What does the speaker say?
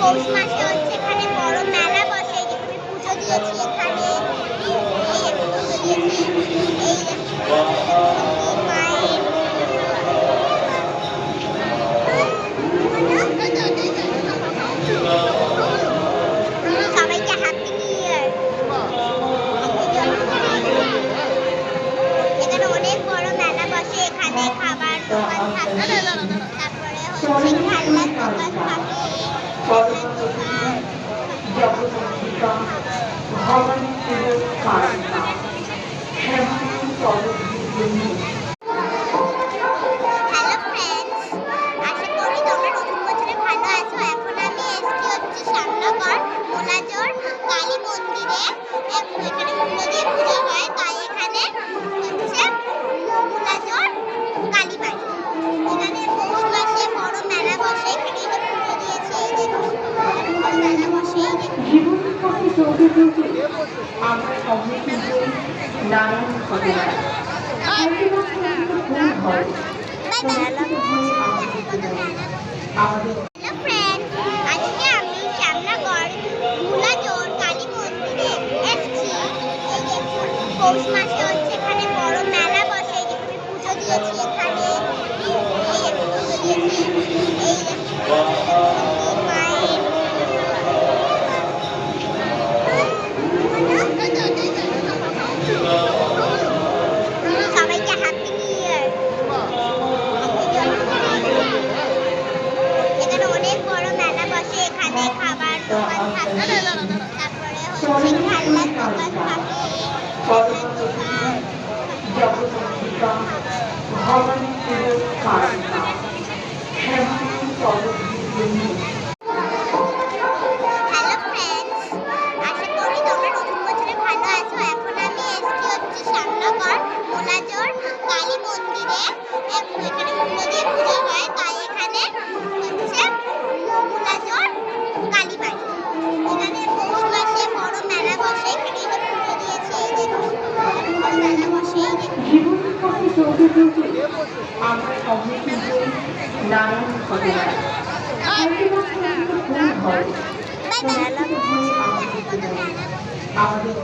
পৌষ মাসে হচ্ছে এখানে বড় মেলা বসে, যেখানে পুজো দিয়েছি এখানে। এই পুজো দিয়েছি, এই মায়ের সবাইকে হ্যাপি নিউ ইয়ার। এখানে অনেক বড় মেলা বসে, এখানে খাবার দোকান থাকে, তারপরে হচ্ছে খেলনার দোকান থাকে, হ্যালো ফ্রেন্ডস, আশা করি তোমরা নতুন বছরে ভালো আছো। এখন আমি এসেছি হচ্ছে শ্যামনগর মোলাজোর কালী মন্দিরে। এখানে ফুলো দিয়ে পুজো হয়, তাই এখানে হচ্ছে মোলাজোর কালী বাড়ি। এখানে পৌষ মাসে বড় মেলা বসে, এখানে যে পুজো দিয়েছে, এই দেখুন বড় মেলা বসে। জীবনের পথে চলতে চলতে আমরা সম্মুখীন হই নানান ঘটনা। আমাদের হ্যালো ফ্রেন্ডস, আজকে আমি শ্যামনগর মোলাজোর কালী মন্দিরে এসেছি। এই দেখুন পৌষ মাসে হচ্ছে এখানে বড় মেলা বসে, যেখানে পুজো দিয়েছি এখানে। এই পুজো দিয়েছি, এই মায়ের সবাইকে হ্যাপি নিউ ইয়ার। এখানে অনেক বড় মেলা বসে, এখানে খাবার দোকান থাকে, তারপরে হচ্ছে খেলনার দোকান থাকে, হ্যালো ফ্রেন্ডস, আশা করি তোমরা নতুন বছরে ভালো আছো। এখন আমি এসেছি হচ্ছে শ্যামনগর মোলাজোর কালী মন্দিরে। এখানে ফুলো দিয়ে পুজো হয়, তাই এখানে হচ্ছে মোলাজোর কালী বাড়ি। এখানে পৌষ মাসে বড় মেলা বসে, এখানে যে পুজো দিয়েছে, এই দেখুন বড় মেলা বসে। জীবনের পথে চলতে চলতে আমরা সম্মুখীন হই নানান ঘটনা। আমাদের